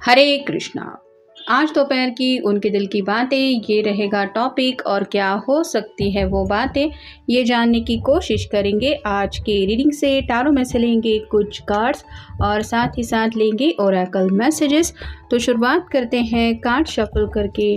हरे कृष्णा। आज दोपहर की उनके दिल की बातें ये रहेगा टॉपिक, और क्या हो सकती है वो बातें ये जानने की कोशिश करेंगे। आज के रीडिंग से टारो में से लेंगे कुछ कार्ड्स और साथ ही साथ लेंगे ओरेकल मैसेजेस। तो शुरुआत करते हैं कार्ड शफल करके।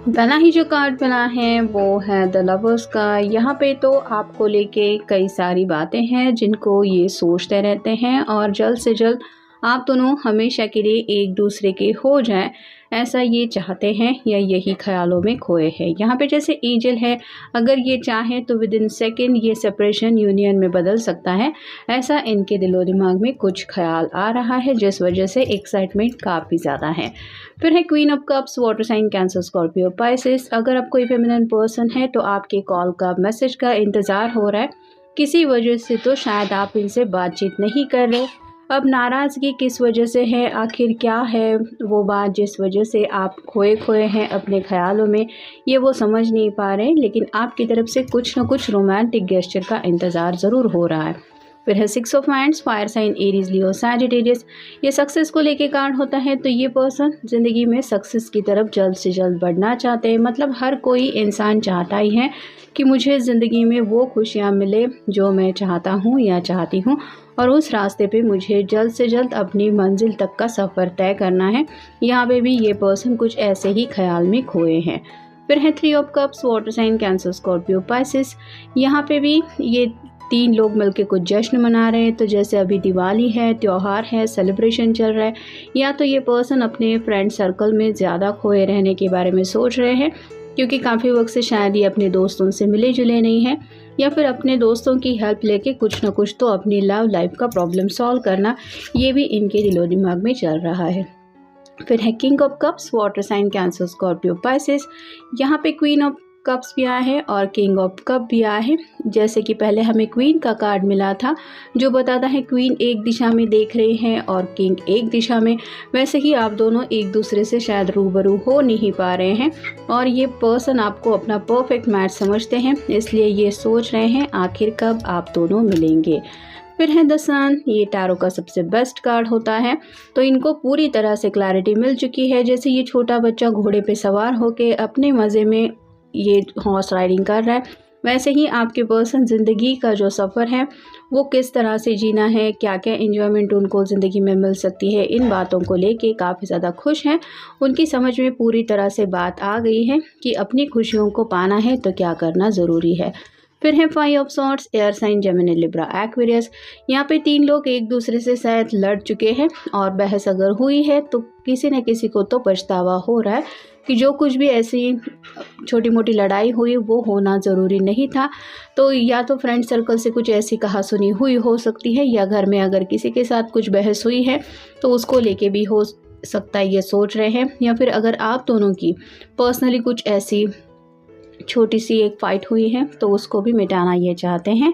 पहला ही जो कार्ड बना है वो है द लवर्स का। यहाँ पे तो आपको लेके कई सारी बातें हैं जिनको ये सोचते रहते हैं और जल्द से जल्द आप दोनों हमेशा के लिए एक दूसरे के हो जाएं, ऐसा ये चाहते हैं या यही ख्यालों में खोए हैं। यहाँ पे जैसे एंजल है, अगर ये चाहें तो विद इन सेकेंड ये सेपरेशन यूनियन में बदल सकता है। ऐसा इनके दिलो दिमाग में कुछ ख्याल आ रहा है जिस वजह से एक्साइटमेंट काफ़ी ज़्यादा है। फिर है queen of cups, water sign Cancer Scorpio Pisces. अगर आप कोई फेमिनिन पर्सन है तो आपके कॉल का मैसेज का इंतज़ार हो रहा है। किसी वजह से तो शायद आप इनसे बातचीत नहीं कर रहे। अब नाराज़गी किस वजह से है, आखिर क्या है वो बात जिस वजह से आप खोए हैं अपने ख्यालों में, ये वो समझ नहीं पा रहे हैं। लेकिन आपकी तरफ से कुछ ना कुछ रोमांटिक गेस्चर का इंतज़ार ज़रूर हो रहा है। फिर है six of wands, fire sign Aries, Leo, Sagittarius. ये सक्सेस को लेके कार्ड होता है। तो ये पर्सन ज़िंदगी में सक्सेस की तरफ जल्द से जल्द बढ़ना चाहते हैं। मतलब हर कोई इंसान चाहता ही है कि मुझे ज़िंदगी में वो खुशियाँ मिले जो मैं चाहता हूँ या चाहती हूँ, और उस रास्ते पे मुझे जल्द से जल्द अपनी मंजिल तक का सफ़र तय करना है। यहाँ पे भी ये पर्सन कुछ ऐसे ही ख्याल में खोए हैं। फिर है three of cups, water sign Cancer Scorpio Pisces. यहाँ पे भी ये तीन लोग मिलकर कुछ जश्न मना रहे हैं। तो जैसे अभी दिवाली है, त्यौहार है, सेलिब्रेशन चल रहा है, या तो ये पर्सन अपने फ्रेंड सर्कल में ज़्यादा खोए रहने के बारे में सोच रहे हैं क्योंकि काफ़ी वक्त से शायद ये अपने दोस्तों से मिले जुले नहीं हैं, या फिर अपने दोस्तों की हेल्प लेके कुछ ना कुछ तो अपनी लव लाइफ का प्रॉब्लम सॉल्व करना, ये भी इनके दिलो दिमाग में चल रहा है। फिर है king of cups, water sign Cancer Scorpio Pisces. यहाँ पे क्वीन ऑफ कप्स भी आया है और किंग ऑफ कप भी आया है। जैसे कि पहले हमें क्वीन का कार्ड मिला था जो बताता है क्वीन एक दिशा में देख रहे हैं और किंग एक दिशा में, वैसे ही आप दोनों एक दूसरे से शायद रूबरू हो नहीं पा रहे हैं और ये पर्सन आपको अपना परफेक्ट मैच समझते हैं, इसलिए ये सोच रहे हैं आखिर कब आप दोनों मिलेंगे। फिर है द सन, ये टैरो का सबसे बेस्ट कार्ड होता है। तो इनको पूरी तरह से क्लैरिटी मिल चुकी है। जैसे ये छोटा बच्चा घोड़े पे सवार होके अपने मज़े में ये हॉर्स राइडिंग कर रहा है, वैसे ही आपके पर्सन ज़िंदगी का जो सफ़र है वो किस तरह से जीना है, क्या क्या एंजॉयमेंट उनको ज़िंदगी में मिल सकती है, इन बातों को लेके काफ़ी ज़्यादा खुश हैं। उनकी समझ में पूरी तरह से बात आ गई है कि अपनी खुशियों को पाना है तो क्या करना ज़रूरी है। फिर है five of swords, air sign, Gemini, Libra, Aquarius. यहाँ पे तीन लोग एक दूसरे से शायद लड़ चुके हैं और बहस अगर हुई है तो किसी न किसी को तो पछतावा हो रहा है कि जो कुछ भी ऐसी छोटी मोटी लड़ाई हुई वो होना ज़रूरी नहीं था। तो या तो फ्रेंड सर्कल से कुछ ऐसी कहासुनी हुई हो सकती है, या घर में अगर किसी के साथ कुछ बहस हुई है तो उसको लेके भी हो सकता है ये सोच रहे हैं, या फिर अगर आप दोनों की पर्सनली कुछ ऐसी छोटी सी एक फाइट हुई है तो उसको भी मिटाना ये चाहते हैं।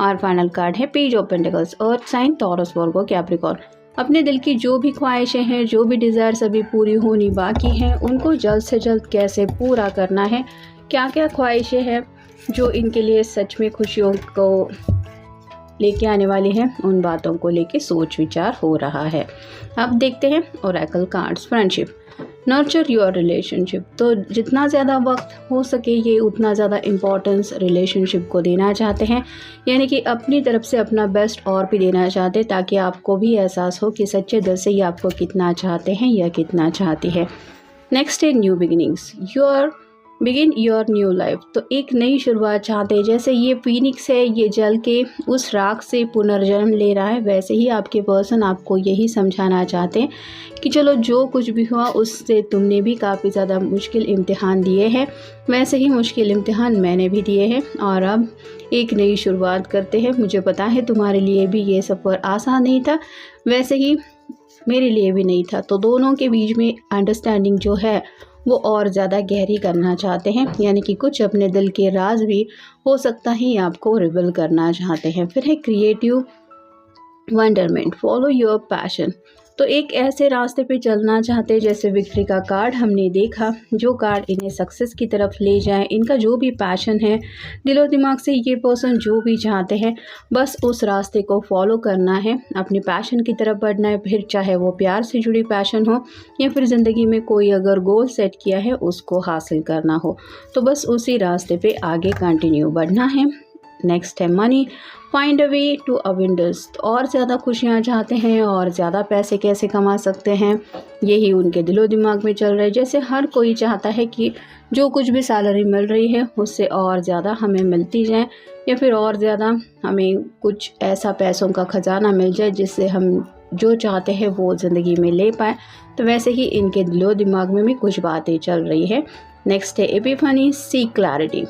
और फाइनल कार्ड है page of pentacles, earth sign, Taurus, Virgo, Capricorn. अपने दिल की जो भी ख्वाहिशें हैं, जो भी डिज़ायर्स अभी पूरी होनी बाकी हैं, उनको जल्द से जल्द कैसे पूरा करना है, क्या क्या ख्वाहिशें हैं जो इनके लिए सच में खुशियों को लेके आने वाली हैं, उन बातों को लेके सोच विचार हो रहा है। अब देखते हैं Oracle cards. Friendship, nurture your relationship, तो जितना ज़्यादा वक्त हो सके ये उतना ज़्यादा इम्पोर्टेंस रिलेशनशिप को देना चाहते हैं, यानी कि अपनी तरफ से अपना बेस्ट और भी देना चाहते हैं ताकि आपको भी एहसास हो कि सच्चे दिल से ये आपको कितना चाहते हैं या कितना चाहती है। नेक्स्ट है new beginnings, begin your new life, तो एक नई शुरुआत चाहते हैं। जैसे ये फीनिक्स है, ये जल के उस राख से पुनर्जन्म ले रहा है, वैसे ही आपके पर्सन आपको यही समझाना चाहते हैं कि चलो जो कुछ भी हुआ उससे तुमने भी काफ़ी ज़्यादा मुश्किल इम्तिहान दिए हैं, वैसे ही मुश्किल इम्तिहान मैंने भी दिए हैं और अब एक नई शुरुआत करते हैं। मुझे पता है तुम्हारे लिए भी ये सफ़र आसान नहीं था, वैसे ही मेरे लिए भी नहीं था, तो दोनों के बीच में अंडरस्टैंडिंग जो है वो और ज़्यादा गहरी करना चाहते हैं, यानी कि कुछ अपने दिल के राज भी हो सकता है आपको रिवील करना चाहते हैं। फिर है क्रिएटिव वंडरमेंट, फॉलो योर पैशन, तो एक ऐसे रास्ते पे चलना चाहते हैं जैसे विक्ट्री का कार्ड हमने देखा, जो कार्ड इन्हें सक्सेस की तरफ ले जाए। इनका जो भी पैशन है, दिलो दिमाग से ये पर्सन जो भी चाहते हैं बस उस रास्ते को फॉलो करना है, अपने पैशन की तरफ बढ़ना है, फिर चाहे वो प्यार से जुड़ी पैशन हो या फिर ज़िंदगी में कोई अगर गोल सेट किया है उसको हासिल करना हो, तो बस उसी रास्ते पे आगे कंटिन्यू बढ़ना है। नेक्स्ट है money, find a way to अविंडर्स, और ज़्यादा खुशियाँ चाहते हैं और ज़्यादा पैसे कैसे कमा सकते हैं, यही उनके दिलो दिमाग में चल रहा है। जैसे हर कोई चाहता है कि जो कुछ भी सैलरी मिल रही है उससे और ज़्यादा हमें मिलती जाए या फिर और ज़्यादा हमें कुछ ऐसा पैसों का ख़जाना मिल जाए जिससे हम जो चाहते हैं वो ज़िंदगी में ले पाए, तो वैसे ही इनके दिलो दिमाग में भी कुछ बातें चल रही है। नेक्स्ट है एपिफनी, सी क्लैरिटी,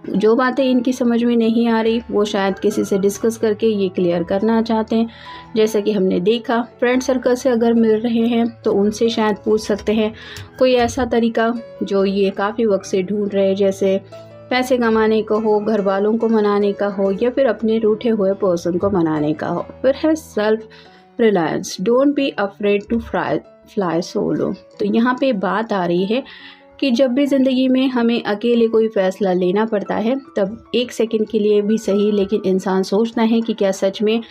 जो बातें इनकी समझ में नहीं आ रही वो शायद किसी से डिस्कस करके ये क्लियर करना चाहते हैं। जैसे कि हमने देखा फ्रेंड सर्कल से अगर मिल रहे हैं तो उनसे शायद पूछ सकते हैं कोई ऐसा तरीका जो ये काफ़ी वक्त से ढूंढ रहे हैं, जैसे पैसे कमाने का हो, घर वालों को मनाने का हो या फिर अपने रूठे हुए पर्सन को मनाने का हो। फिर है self reliance, don't be afraid to fly solo, तो यहाँ पे बात आ रही है कि जब भी ज़िंदगी में हमें अकेले कोई फ़ैसला लेना पड़ता है तब एक सेकंड के लिए भी सही, लेकिन इंसान सोचता है कि क्या सच में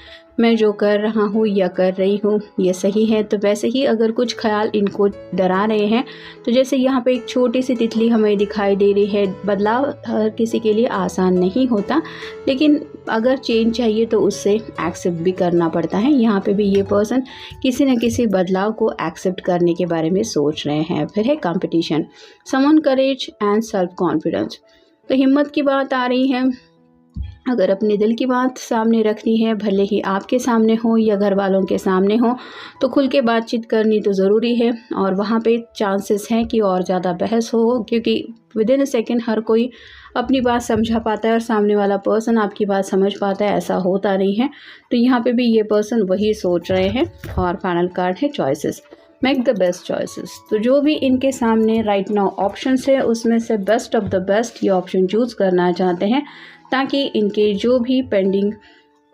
मैं जो कर रहा हूँ या कर रही हूँ ये सही है। तो वैसे ही अगर कुछ ख्याल इनको डरा रहे हैं, तो जैसे यहाँ पे एक छोटी सी तितली हमें दिखाई दे रही है। बदलाव हर किसी के लिए आसान नहीं होता, लेकिन अगर चेंज चाहिए तो उससे एक्सेप्ट भी करना पड़ता है। यहाँ पे भी ये पर्सन किसी न किसी बदलाव को एक्सेप्ट करने के बारे में सोच रहे हैं। फिर है competition, summon courage and self confidence, तो हिम्मत की बात आ रही है। अगर अपने दिल की बात सामने रखनी है, भले ही आपके सामने हो या घर वालों के सामने हो, तो खुल के बातचीत करनी तो ज़रूरी है और वहाँ पे चांसेस हैं कि और ज़्यादा बहस हो, क्योंकि विद इन अ सेकेंड हर कोई अपनी बात समझा पाता है और सामने वाला पर्सन आपकी बात समझ पाता है, ऐसा होता नहीं है। तो यहाँ पे भी ये पर्सन वही सोच रहे हैं। और फाइनल कार्ड है choices, make the best choices, तो जो भी इनके सामने राइट नाउ ऑप्शंस है उसमें से बेस्ट ऑफ द बेस्ट ये ऑप्शन चूज़ करना चाहते हैं ताकि इनके जो भी पेंडिंग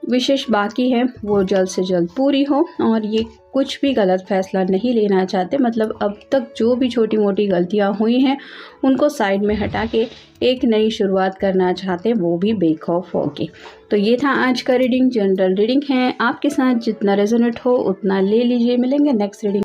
विशेष बाकी है वो जल्द से जल्द पूरी हो। और ये कुछ भी गलत फैसला नहीं लेना चाहते, मतलब अब तक जो भी छोटी मोटी गलतियां हुई हैं उनको साइड में हटा के एक नई शुरुआत करना चाहते हैं, वो भी बेखौफ होके। तो ये था आज का रीडिंग, जनरल रीडिंग है, आपके साथ जितना रेजोनेट हो उतना ले लीजिए। मिलेंगे नेक्स्ट रीडिंग।